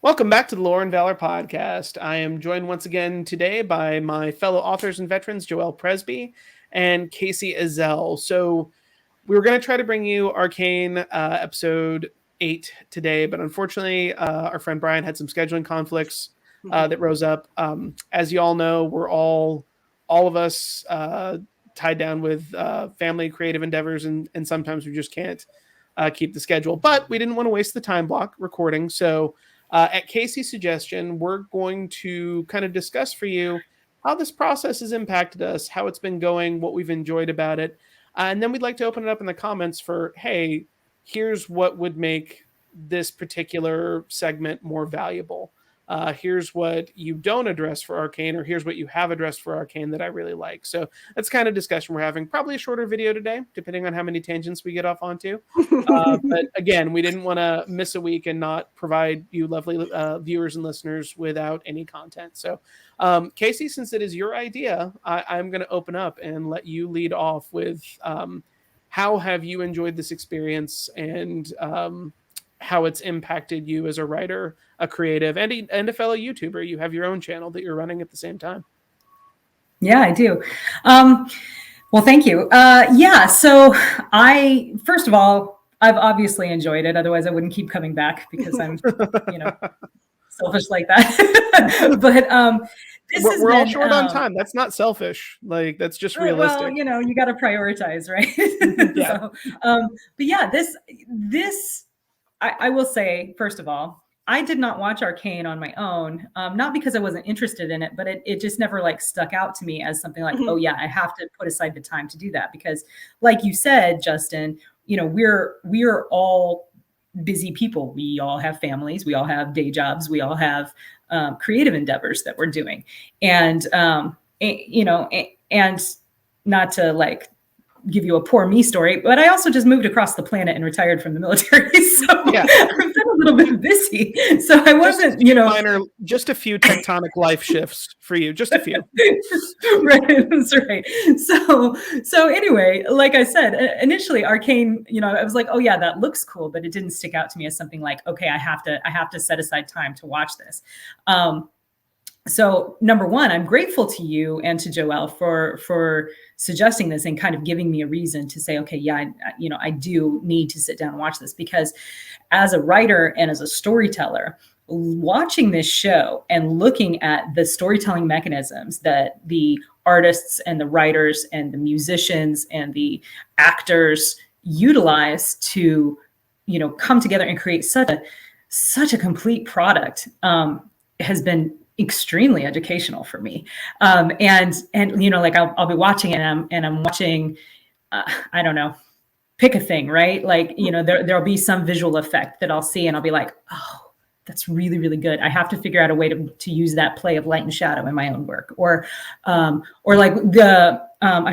Welcome back to the Lore and Valor podcast. I am joined once again today by my fellow authors and veterans, Joelle Presby and Kacey Ezell. So we were going to try to bring you Arcane episode 8 today, but unfortunately, our friend Brian had some scheduling conflicts that rose up. As you all know, we're all of us tied down with family creative endeavors, and sometimes we just can't keep the schedule. But we didn't want to waste the time block recording, so at Kacey's suggestion, we're going to kind of discuss for you how this process has impacted us, how it's been going, what we've enjoyed about it. And then we'd like to open it up in the comments for, hey, here's what would make this particular segment more valuable. Here's what you don't address for Arcane, or here's what you have addressed for Arcane that I really like. So that's kind of discussion we're having. Probably a shorter video today, depending on how many tangents we get off onto. But again, we didn't want to miss a week and not provide you lovely viewers and listeners without any content. So Kacey, since it is your idea, I'm going to open up and let you lead off with how have you enjoyed this experience, and how it's impacted you as a writer, a creative, and a fellow YouTuber. You have your own channel that you're running at the same time. Yeah, I do. Well, thank you. So first of all, I've obviously enjoyed it. Otherwise I wouldn't keep coming back, because I'm, selfish like that. But we're all short on time. That's not selfish. Like, that's just realistic. Well, you got to prioritize, right? Yeah. I will say, first of all, I did not watch Arcane on my own, not because I wasn't interested in it, but it just never stuck out to me as something like, oh yeah, I have to put aside the time to do that. Because like you said, Justin, we're all busy people. We all have families, we all have day jobs, we all have creative endeavors that we're doing. And not to give you a poor me story, but I also just moved across the planet and retired from the military. So yeah. I've been a little bit busy. So I wasn't, just a few tectonic life shifts for you, just a few. Right. That's right. So anyway, like I said, initially Arcane, I was like, oh yeah, that looks cool, but it didn't stick out to me as something like, okay, I have to set aside time to watch this. So number one, I'm grateful to you and to Joelle for suggesting this and kind of giving me a reason to say, okay, yeah, I do need to sit down and watch this, because as a writer and as a storyteller, watching this show and looking at the storytelling mechanisms that the artists and the writers and the musicians and the actors utilize to, come together and create such a complete product has been extremely educational for me. I'll be watching it and I'm watching, I don't know, pick a thing, right? There'll be some visual effect that I'll see and I'll be like, oh, that's really, really good. I have to figure out a way to use that play of light and shadow in my own work. Or I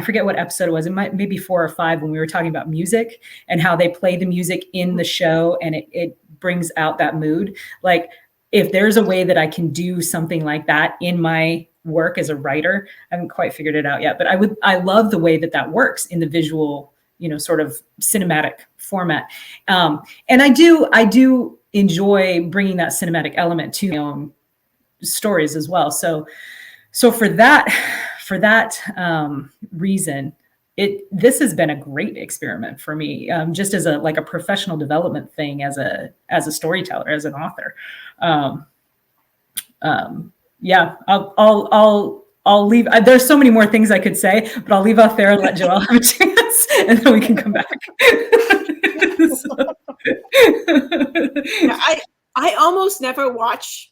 forget what episode it was. It might maybe 4 or 5 when we were talking about music and how they play the music in the show and it brings out that mood. If there's a way that I can do something like that in my work as a writer, I haven't quite figured it out yet, but I love the way that works in the visual, sort of cinematic format. And I do enjoy bringing that cinematic element to my own stories as well. So for that reason, this has been a great experiment for me, just as a professional development thing, as a storyteller, as an author. I'll leave. There's so many more things I could say, but I'll leave off there and let Joelle have a chance, and then we can come back. I almost never watch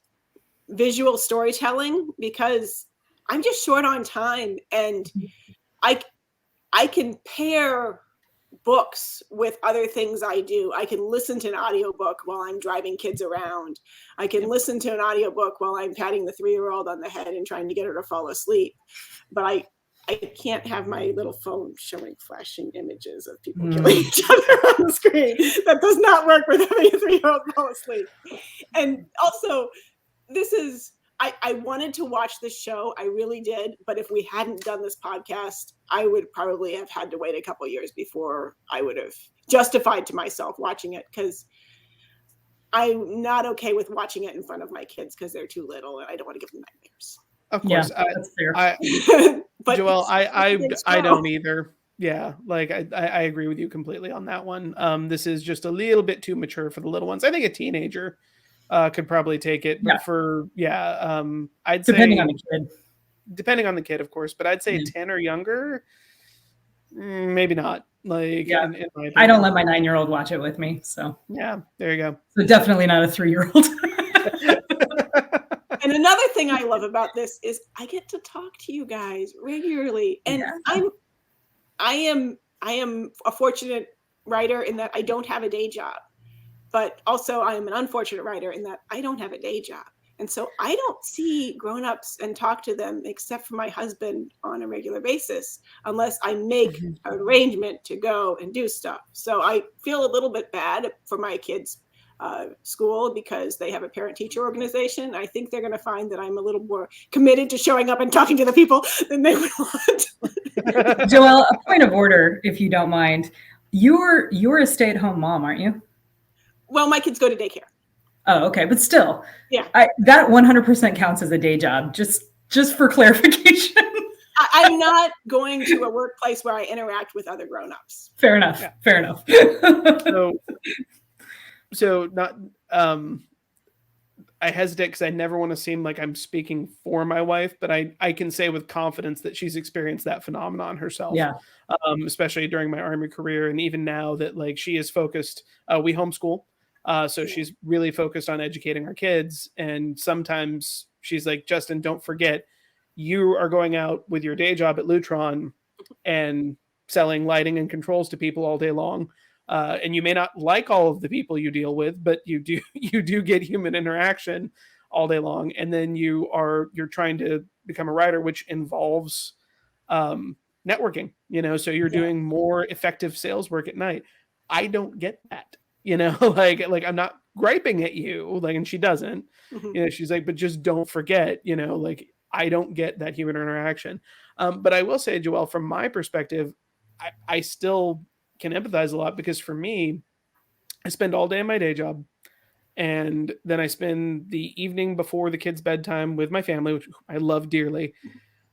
visual storytelling because I'm just short on time, and I can pair books with other things I do. I can listen to an audiobook while I'm driving kids around. I can listen to an audiobook while I'm patting the 3-year-old on the head and trying to get her to fall asleep. But I can't have my little phone showing flashing images of people killing each other on the screen. That does not work with having a 3-year-old fall asleep. And also, I wanted to watch this show. I really did. But if we hadn't done this podcast, I would probably have had to wait a couple of years before I would have justified to myself watching it. Because I'm not okay with watching it in front of my kids because they're too little and I don't want to give them nightmares. Of course, that's fair. But Joelle, I don't either. Yeah, like I agree with you completely on that one. This is just a little bit too mature for the little ones. I think a teenager could probably take it, but I'd say depending on the kid. Depending on the kid, of course, but I'd say 10 or younger, maybe not. Like, in my opinion. I don't let my 9-year-old watch it with me. So yeah, there you go. So definitely not a 3-year-old. And another thing I love about this is I get to talk to you guys regularly, and I am a fortunate writer in that I don't have a day job, but also I am an unfortunate writer in that I don't have a day job. And so I don't see grown-ups and talk to them except for my husband on a regular basis, unless I make an arrangement to go and do stuff. So I feel a little bit bad for my kids' school because they have a parent-teacher organization. I think they're going to find that I'm a little more committed to showing up and talking to the people than they would want. Joelle, a point of order, if you don't mind. You're a stay-at-home mom, aren't you? Well, my kids go to daycare. Oh, okay. But still, yeah, that 100% counts as a day job, just for clarification. I'm not going to a workplace where I interact with other grown-ups. Fair enough. Yeah. Fair enough. So not, I hesitate because I never want to seem like I'm speaking for my wife, but I can say with confidence that she's experienced that phenomenon herself. Yeah. Especially during my Army career. And even now that like she is focused, we homeschool. So she's really focused on educating our kids. And sometimes she's like, Justin, don't forget, you are going out with your day job at Lutron and selling lighting and controls to people all day long. And you may not like all of the people you deal with, but you do get human interaction all day long. And then you're trying to become a writer, which involves networking, so you're doing more effective sales work at night. I don't get that, like I'm not griping at you, like, and she doesn't, she's like, but just don't forget, like I don't get that human interaction. But I will say, Joelle, from my perspective, I still can empathize a lot because for me, I spend all day in my day job and then I spend the evening before the kids' bedtime with my family, which I love dearly.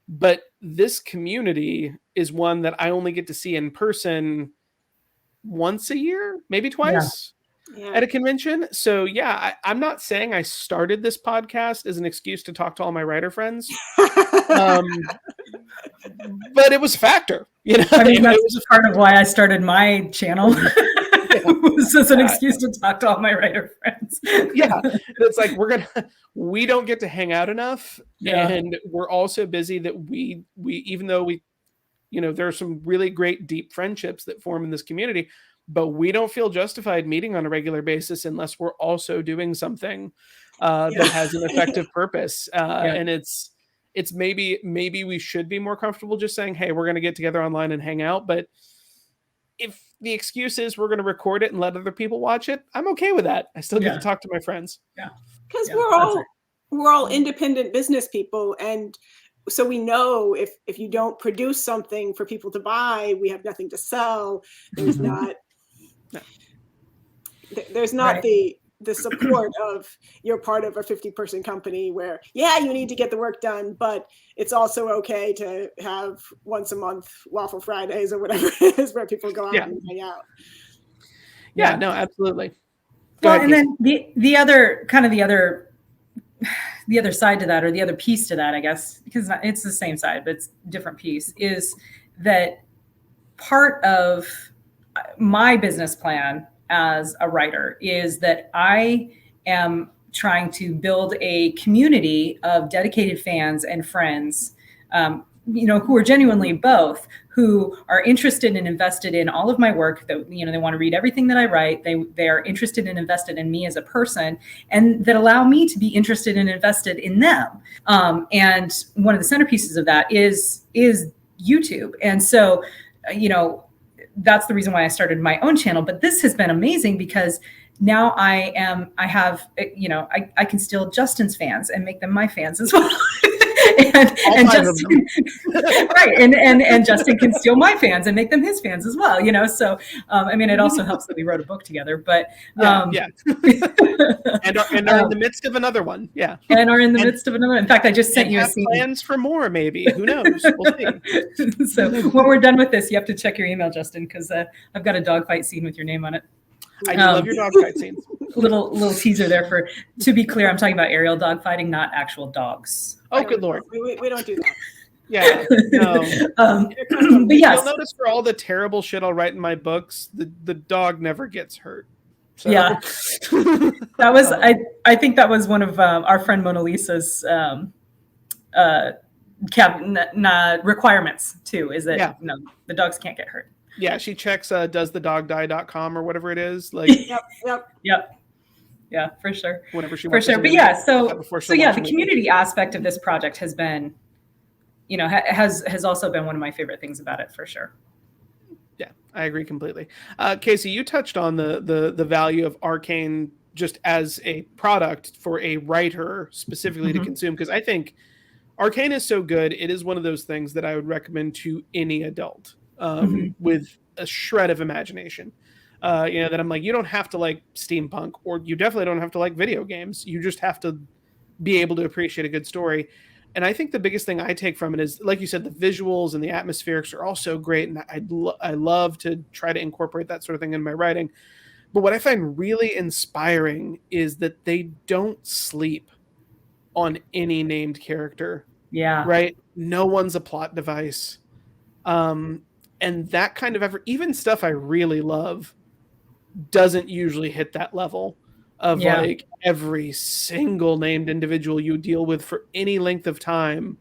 But this community is one that I only get to see in person once a year, maybe twice at a convention. So I'm not saying I started this podcast as an excuse to talk to all my writer friends. But it was a factor, I mean, that's part of why I started my channel. Was as an excuse to talk to all my writer friends. It's like we don't get to hang out enough, and we're all so busy that we even though we, there are some really great deep friendships that form in this community, but we don't feel justified meeting on a regular basis unless we're also doing something that has an effective purpose, and it's maybe we should be more comfortable just saying, hey, we're going to get together online and hang out. But if the excuse is we're going to record it and let other people watch it, I'm okay with that. I still get to talk to my friends. Yeah. Because we're all independent business people. And so we know if you don't produce something for people to buy, we have nothing to sell. There's not the support of you're part of a 50-person company where, you need to get the work done, but it's also okay to have once a month Waffle Fridays or whatever it is where people go out and hang out. Yeah, no, absolutely. Well, and then the other side to that, or the other piece to that, I guess, because it's the same side, but it's a different piece, is that part of my business plan as a writer is that I am trying to build a community of dedicated fans and friends, who are genuinely both, who are interested and invested in all of my work, that, they want to read everything that I write. They are interested and invested in me as a person, and that allow me to be interested and invested in them. And one of the centerpieces of that is YouTube. And so, that's the reason why I started my own channel. But this has been amazing because now I can steal Justin's fans and make them my fans as well. and Justin, right, and Justin can steal my fans and make them his fans as well, you know. So I mean, it also helps that we wrote a book together, but and are in the midst of another one, and are in the midst of another. In fact, I just sent you a scene. Plans for more, maybe. Who knows? We'll see. So when we're done with this, you have to check your email, Justin, because I've got a dogfight scene with your name on it. I do love your dogfight scenes. Little teaser there for, to be clear, I'm talking about aerial dogfighting, not actual dogs. Oh, good Lord. We don't do that. Yeah, no. But yes. You'll notice for all the terrible shit I'll write in my books, the dog never gets hurt. So. Yeah. That was, I think that was one of our friend Mona Lisa's requirements too, is that the dogs can't get hurt. Yeah, she checks doesthedogdie.com or whatever it is. Like Yep. Yeah, for sure. Whenever she for sure. But yeah, so the community aspect of this project has been, you know, has also been one of my favorite things about it, for sure. Yeah, I agree completely. Kacey, you touched on the value of Arcane just as a product for a writer specifically to consume, because I think Arcane is so good. It is one of those things that I would recommend to any adult with a shred of imagination. You know, that I'm like, you don't have to like steampunk, or you definitely don't have to like video games. You just have to be able to appreciate a good story. And I think the biggest thing I take from it is, like you said, the visuals and the atmospherics are all so great. And I love to try to incorporate that sort of thing in my writing. But what I find really inspiring is that they don't sleep on any named character. Yeah. Right? No one's a plot device. And that kind of effort, even stuff I really love, doesn't usually hit that level of like every single named individual you deal with for any length of time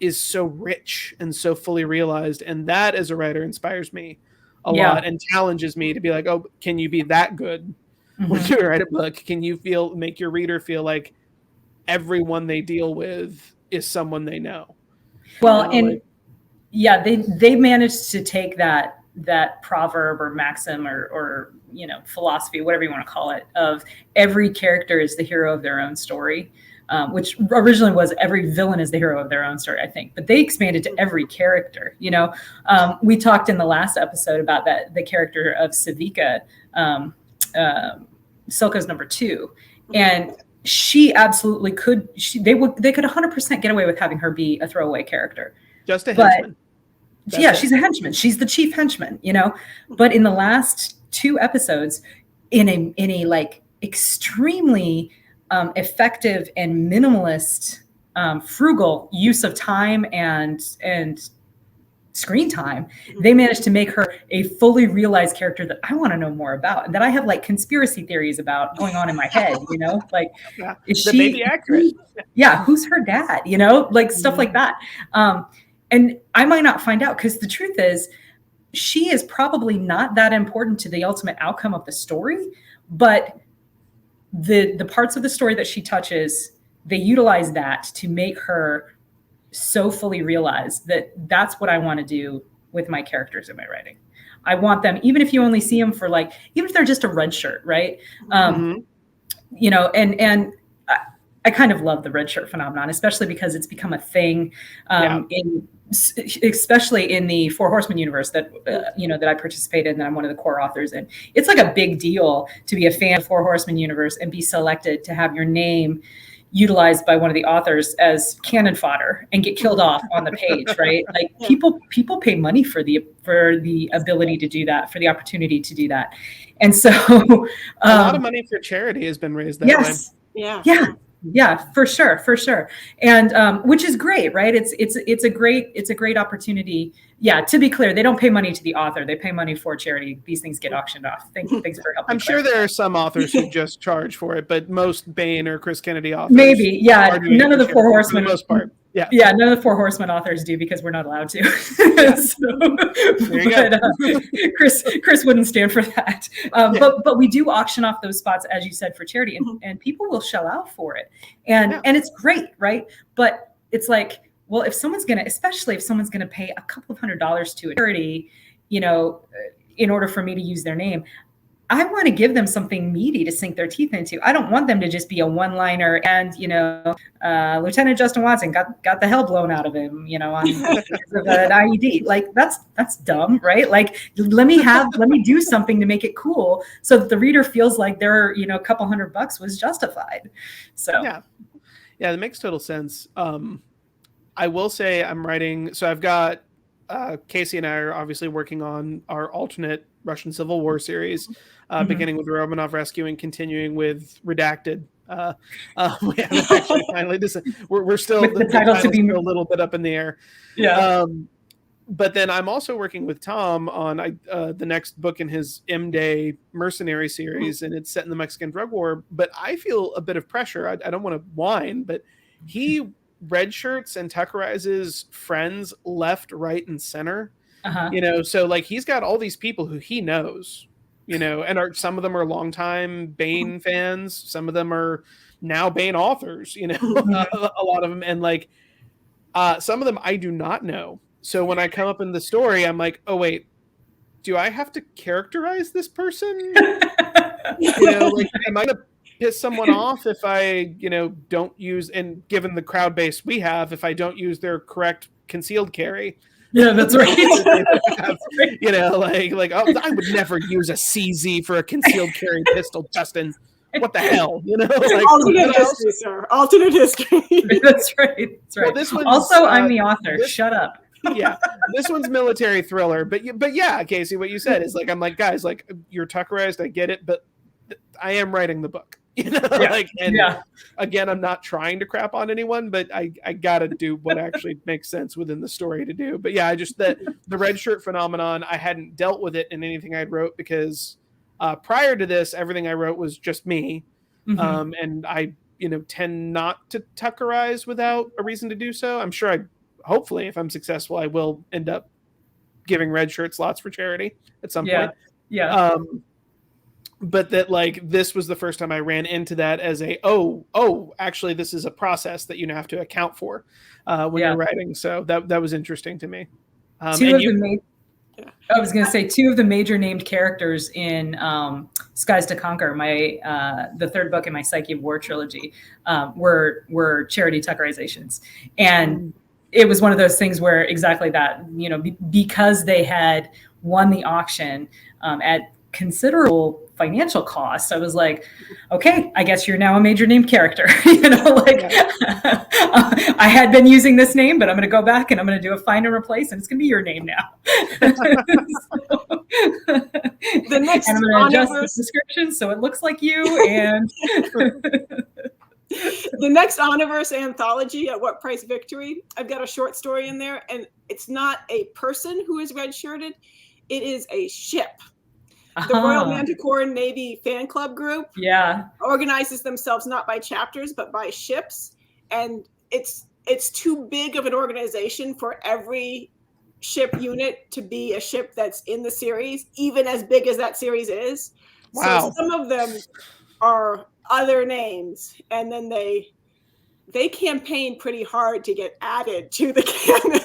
is so rich and so fully realized. And that as a writer inspires me a lot and challenges me to be like, oh, can you be that good when you write a book? Can you make your reader feel like everyone they deal with is someone they know? Well, they managed to take that proverb or maxim or you know, philosophy, whatever you want to call it, of every character is the hero of their own story, which originally was every villain is the hero of their own story, I think. But they expanded to every character. You know, we talked in the last episode about the character of Savika, Silka's number 2, and she absolutely could. They could 100% get away with having her be a throwaway character. Just a henchman. She's a henchman. She's the chief henchman, you know. But in the last 2 episodes, in a like extremely effective and minimalist, frugal use of time and screen time, they managed to make her a fully realized character that I want to know more about, and that I have like conspiracy theories about going on in my head, you know, like is she maybe accurate? Yeah, who's her dad? You know, like stuff like that. And I might not find out, because the truth is, she is probably not that important to the ultimate outcome of the story, but the parts of the story that she touches, they utilize that to make her so fully realized that that's what I want to do with my characters in my writing. I want them, even if you only see them for like, even if they're just a red shirt, right? You know, and I kind of love the red shirt phenomenon, especially because it's become a thing especially in the Four Horsemen universe that you know, that I participate in, that I'm one of the core authors in. It's like a big deal to be a fan of the Four Horsemen universe and be selected to have your name utilized by one of the authors as cannon fodder and get killed off on the page, right? Like people pay money for the ability to do that, for the opportunity to do that. And so a lot of money for charity has been raised that way. Yeah, for sure. And which is great, right? It's a great opportunity. Yeah, to be clear, they don't pay money to the author. They pay money for charity. These things get auctioned off. Thanks for helping. I'm sure there are some authors who just charge for it, but most Bain or Chris Kennedy authors, maybe, none of the Four Horsemen, for the most part. Yeah, none of the Four Horsemen authors do, because we're not allowed to. Chris wouldn't stand for that. But we do auction off those spots, as you said, for charity, and people will shell out for it, and it's great, right? But it's like, well, especially if someone's gonna pay a couple of $100s to a charity, you know, in order for me to use their name, I want to give them something meaty to sink their teeth into. I don't want them to just be a one-liner and, Lieutenant Justin Watson got the hell blown out of him, on because of an IED. Like that's dumb, right? Like let me do something to make it cool so that the reader feels like their, a couple $100 was justified. So yeah, that makes total sense. I will say I'm writing, so I've got Kacey and I are obviously working on our alternate Russian Civil War series, beginning with the Romanov Rescue and continuing with Redacted. We haven't actually finally we're still with the title to be a little bit up in the air. Yeah. But then I'm also working with Tom on the next book in his M-Day Mercenary series, and it's set in the Mexican drug war. But I feel a bit of pressure. I don't want to whine, but he red shirts and Tuckerizes friends left, right, and center. So like he's got all these people who he knows, and some of them are longtime Bane fans, some of them are now Bane authors, a lot of them, and like some of them I do not know. So when I come up in the story, I'm like, oh wait, do I have to characterize this person? Like am I gonna piss someone off if I, don't use, and given the crowd base we have, if I don't use their correct concealed carry? Yeah, that's right. Like I would never use a CZ for a concealed carry pistol, Justin. What the hell, alternate history, sir. Alternate history. That's right. Well, this one's, also, I'm the author. Shut up. Yeah, this one's military thriller, but yeah, Kacey, what you said is like, I'm like, guys, like you're Tuckerized, I get it, but I am writing the book. Again, I'm not trying to crap on anyone, but I gotta do what actually makes sense within the story to do. But yeah, I just the red shirt phenomenon, I hadn't dealt with it in anything I'd wrote because prior to this, everything I wrote was just me. And I, tend not to Tuckerize without a reason to do so. I'm sure hopefully if I'm successful, I will end up giving red shirts lots for charity at some point. Yeah. But that like this was the first time I ran into that as actually this is a process that you have to account for when you're writing. So that was interesting to me. I was going to say two of the major named characters in Skies to Conquer, the third book in my Psyche of War trilogy, were charity Tuckerizations, and it was one of those things where exactly that, because they had won the auction at considerable financial cost, I was like, okay, I guess you're now a major named character. I had been using this name, but I'm going to go back and I'm going to do a find and replace, and it's going to be your name now. The next and I'm going to adjust the description so it looks like you. And the next Oniverse anthology, At What Price Victory, I've got a short story in there, and it's not a person who is red-shirted, it is a ship. The Royal Manticore Navy fan club group organizes themselves not by chapters, but by ships. And it's too big of an organization for every ship unit to be a ship that's in the series, even as big as that series is. Wow. So some of them are other names, and then they campaign pretty hard to get added to the canon.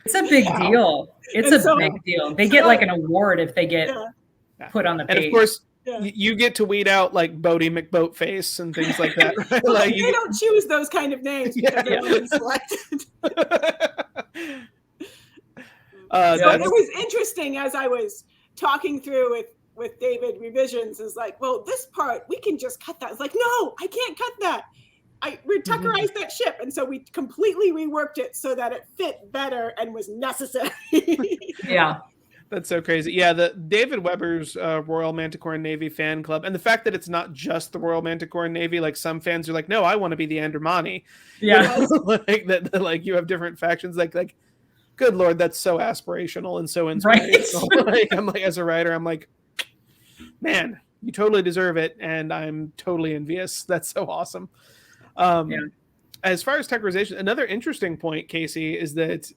It's a big deal. It's a big deal. They get like an award if they get put on the page. And of course, you get to weed out like Bodie McBoatface and things like that. Right? Like, they don't choose those kind of names because they're really selected. So it was interesting as I was talking through with David revisions. Is like, well, this part we can just cut that. It's like, no, I can't cut that. We Tuckerized that ship, and so we completely reworked it so that it fit better and was necessary. Yeah. That's so crazy. Yeah, the David Weber's Royal Manticore and Navy fan club, and the fact that it's not just the Royal Manticore and Navy, like some fans are like, no, I want to be the Andromani. Yeah. Like that, like you have different factions. Like, good Lord, that's so aspirational and so inspirational. Right. I'm like, as a writer, I'm like, man, you totally deserve it, and I'm totally envious. That's so awesome. As far as Tuckerization, another interesting point, Kacey, is that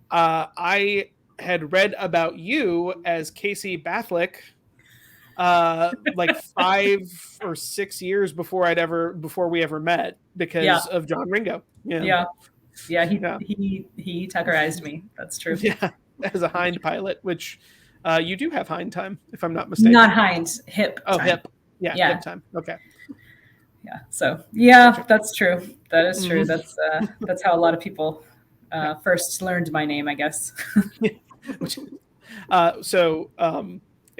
I had read about you as Kacey Bathlick like 5 or 6 years before we ever met because of John Ringo. Yeah, he Tuckerized me. That's true. Yeah, as a Hind pilot, which You do have hind time, if I'm not mistaken. Not hind, hip. Oh, time. hip. Yeah, Yeah. hip time. Okay. Yeah. So yeah, Gotcha. that's true. That is true. Mhm. That's how a lot of people first learned my name, I guess.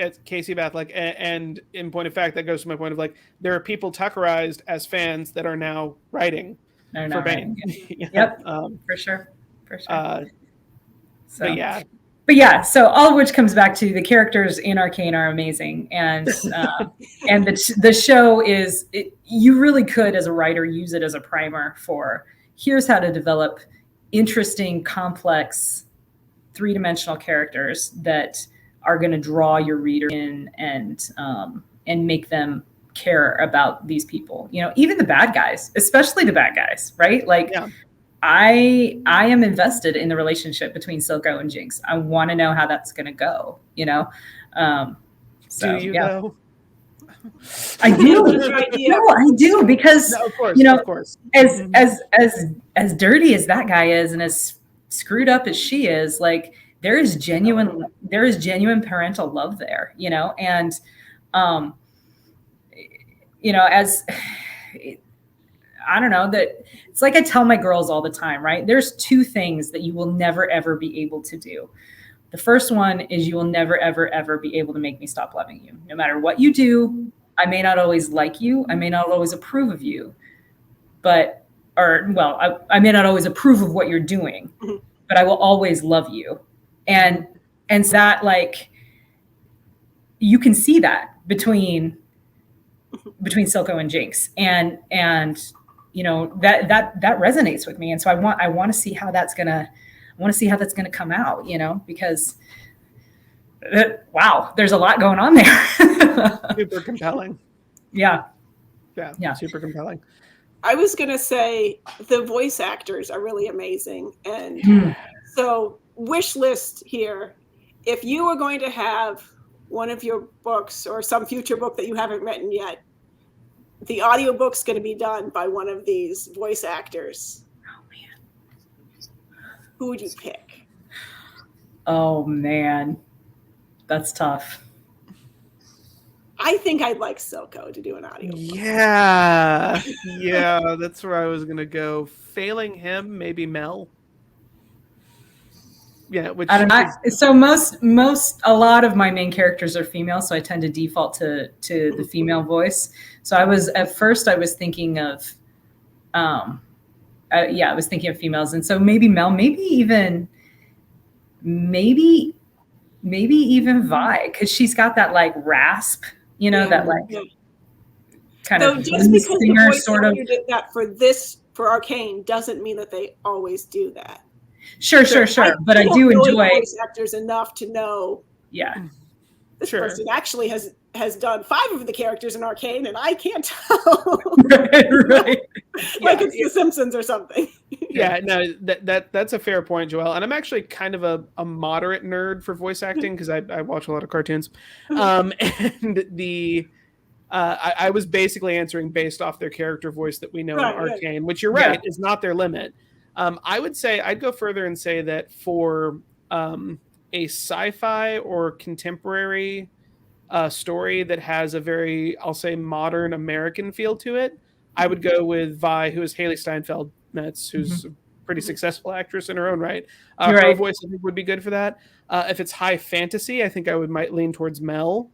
It's Kacey Bathlick, and in point of fact, that goes to my point of like there are people Tuckerized as fans that are now writing No, for not Bane. right. Yeah. Yep. For sure. But yeah, so all of which comes back to the characters in Arcane are amazing, and the show is you really could as a writer use it as a primer for here's how to develop interesting, complex, three-dimensional characters that are going to draw your reader in and make them care about these people. You know, even the bad guys, especially the bad guys, right? Like. Yeah. I am invested in the relationship between Silco and Jinx. I want to know how that's going to go, you know? Do you know? I do. No, I do, because no, of course, you know, of course. As dirty as that guy is and as screwed up as she is, like there is genuine parental love there, you know? And you know, as I don't know, that it's like I tell my girls all the time, right? There's two things that you will never, ever be able to do. The first one is you will never, ever, ever be able to make me stop loving you. No matter what you do, I may not always like you. I may not always approve of you, I may not always approve of what you're doing, but I will always love you. And that, like, you can see that between Silco and Jinx, and you know, that resonates with me. And so I want to see how that's gonna come out, you know, because wow, there's a lot going on there. Super compelling. Yeah. Super compelling. I was gonna say the voice actors are really amazing, and so wish list here. If you are going to have one of your books or some future book that you haven't written yet, the audiobook's going to be done by one of these voice actors. Oh man. Who would you pick? Oh man. That's tough. I think I'd like Silco to do an audiobook. Yeah. Yeah, that's where I was going to go. Failing him, maybe Mel. Yeah, which I don't know. So a lot of my main characters are female, so I tend to default to the female voice. So I was thinking of, I was thinking of females, and so maybe Mel, maybe even Vi, because she's got that like rasp, you know, that like kind of just because singer the voice sort of. actor did that for Arcane doesn't mean that they always do that. Sure. But I do enjoy voice actors enough to know. Yeah. This person actually has done 5 of the characters in Arcane, and I can't tell. right. Like it's The Simpsons or something. Yeah, no, that's a fair point, Joelle. And I'm actually kind of a moderate nerd for voice acting because I watch a lot of cartoons. And I was basically answering based off their character voice that we know in Arcane, which you're right, is not their limit. I would say I'd go further and say that for a sci-fi or contemporary story that has a very, I'll say, modern American feel to it, I would go with Vi, who is Haley Steinfeld Metz, who's a pretty successful actress in her own right. Her voice, I think, would be good for that. If it's high fantasy, I think I might lean towards Mel.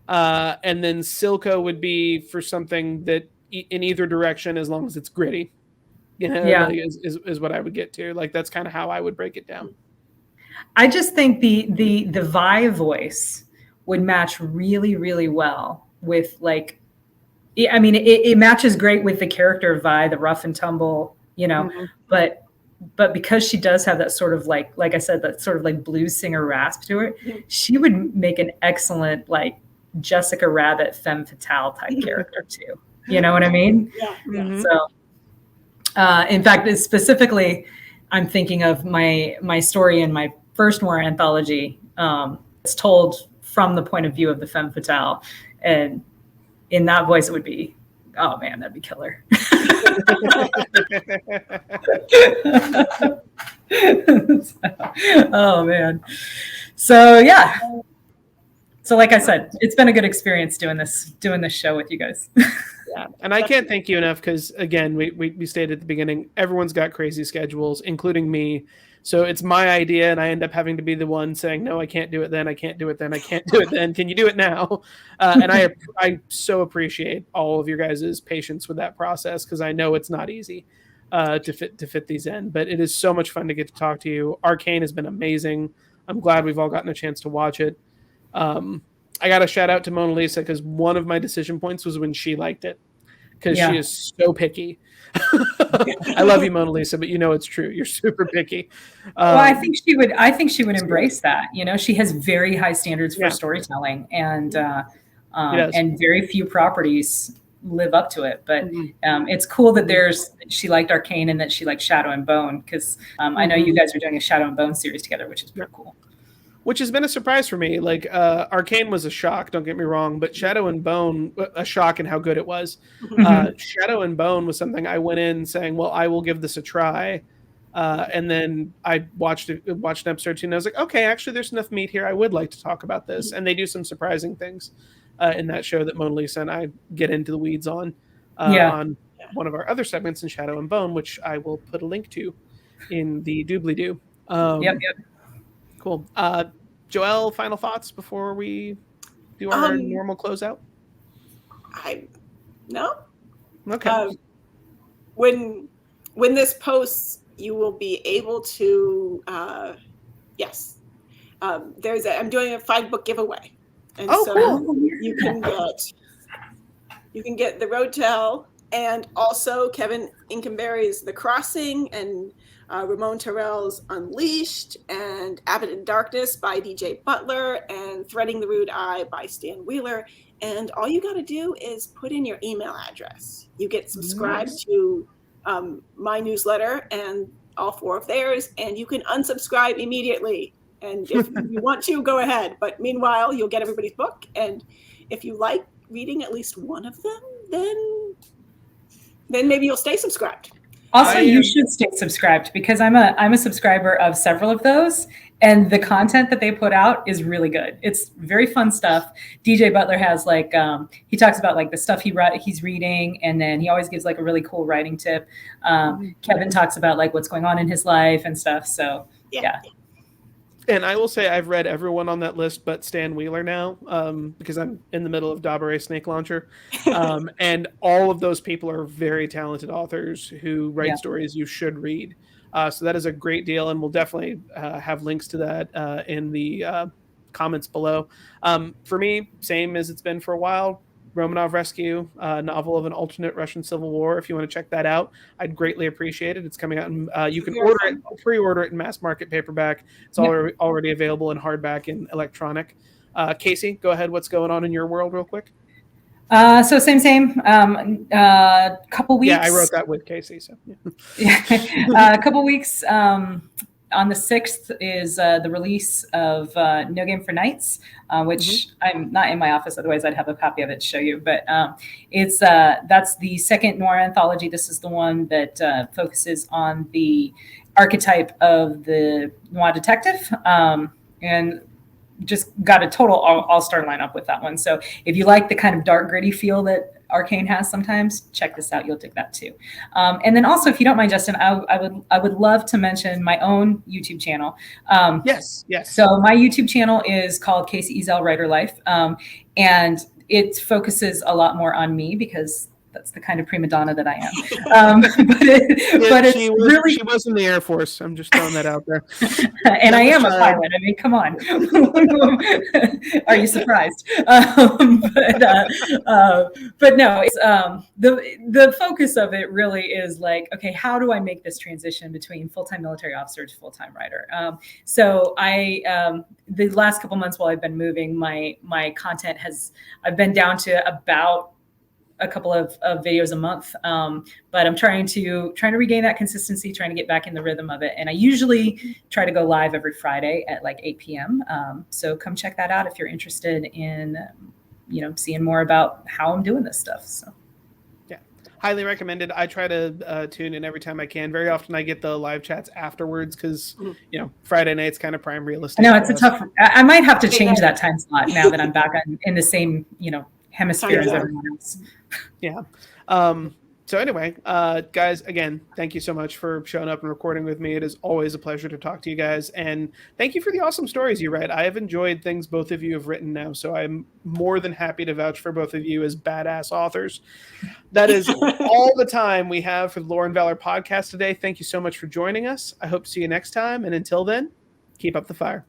And then Silco would be for something that in either direction, as long as it's gritty. You know, like is what I would get to. Like that's kind of how I would break it down. I just think the Vi voice would match really, really well with like, I mean, it matches great with the character of Vi, the rough and tumble, you know, but because she does have that sort of like I said, that sort of like blues singer rasp to her, she would make an excellent like Jessica Rabbit femme fatale type character too. You know what I mean? Yeah. So. In fact, specifically, I'm thinking of my story in my first Noir anthology. It's told from the point of view of the femme fatale, and in that voice, it would be, oh man, that'd be killer. Oh man. So yeah, So like I said, it's been a good experience doing this show with you guys. Yeah, and I can't thank you enough because, again, we stated at the beginning, everyone's got crazy schedules, including me. So it's my idea, and I end up having to be the one saying, no, I can't do it then, I can't do it then, I can't do it then. Can you do it now? And I so appreciate all of your guys' patience with that process because I know it's not easy to fit these in. But it is so much fun to get to talk to you. Arcane has been amazing. I'm glad we've all gotten a chance to watch it. I got a shout out to Mona Lisa because one of my decision points was when she liked it because she is so picky. I love you, Mona Lisa, but it's true. You're super picky. Well, I think she would embrace that. She has very high standards for storytelling, and very few properties live up to it. But it's cool that she liked Arcane and that she liked Shadow and Bone because I know you guys are doing a Shadow and Bone series together, which is pretty cool. Which has been a surprise for me. Like Arcane was a shock, don't get me wrong, but Shadow and Bone, a shock in how good it was. Shadow and Bone was something I went in saying, well, I will give this a try. And then I watched an episode 2 and I was like, okay, actually there's enough meat here. I would like to talk about this. And they do some surprising things in that show that Mona Lisa and I get into the weeds on one of our other segments in Shadow and Bone, which I will put a link to in the doobly-doo. Yep. Cool. Joelle, final thoughts before we do our normal closeout? No. Okay. When this posts, you will be able to. Yes. I'm doing a 5-book giveaway, and cool. you can get The Road to Hell, and also Kevin Inkenberry's The Crossing, and Ramon Terrell's Unleashed, and Abbott in Darkness by DJ Butler, and Threading the Rude Eye by Stan Wheeler. And all you got to do is put in your email address. You get subscribed to my newsletter and all 4 of theirs, and you can unsubscribe immediately. And if you want to, go ahead. But meanwhile, you'll get everybody's book. And if you like reading at least one of them, then maybe you'll stay subscribed. Also, you should stay subscribed because I'm a subscriber of several of those, and the content that they put out is really good. It's very fun stuff. DJ Butler has he talks about the stuff he's reading, and then he always gives a really cool writing tip. Kevin talks about what's going on in his life and stuff. So yeah. And I will say I've read everyone on that list but Stan Wheeler now because I'm in the middle of Dabare Snake Launcher. And all of those people are very talented authors who write stories you should read. So that is a great deal, and we'll definitely have links to that in the comments below. For me, same as it's been for a while, Romanov Rescue, novel of an alternate Russian Civil War. If you want to check that out, I'd greatly appreciate it. It's coming out, and you can pre-order it in mass market paperback. It's already available in hardback and electronic. Kacey, go ahead. What's going on in your world, real quick? So same. Couple weeks. Yeah, I wrote that with Kacey. So a couple weeks. On the 6th is the release of No Game for Knights, which I'm not in my office. Otherwise, I'd have a copy of it to show you. But that's the second noir anthology. This is the one that focuses on the archetype of the noir detective, and just got a total all-star lineup with that one. So if you like the kind of dark, gritty feel that Arcane has sometimes, check this out. You'll dig that too. And then also, if you don't mind, Justin, I would love to mention my own YouTube channel. Yes. So my YouTube channel is called Kacey Ezel Writer Life, and it focuses a lot more on me because that's the kind of prima donna that I am. She was in the Air Force. I'm just throwing that out there. And I am a pilot. I mean, come on. Are you surprised? But no, it's the focus of it really is okay, how do I make this transition between full-time military officer to full-time writer? So I the last couple months while I've been moving, my content I've been down to about a couple of videos a month. But I'm trying to regain that consistency, trying to get back in the rhythm of it. And I usually try to go live every Friday at 8 p.m. So come check that out if you're interested in, seeing more about how I'm doing this stuff. So. Yeah. highly recommended. I try to tune in every time I can. Very often I get the live chats afterwards because, Friday night's kind of prime real estate. I know it's a tough, I might have to change Yeah. that time slot now that I'm back in the same, hemisphere as everyone else. Yeah. So anyway, guys, again, thank you so much for showing up and recording with me. It is always a pleasure to talk to you guys. And thank you for the awesome stories you read. I have enjoyed things both of you have written now. So I'm more than happy to vouch for both of you as badass authors. That is all the time we have for the Lore and Valor podcast today. Thank you so much for joining us. I hope to see you next time. And until then, keep up the fire.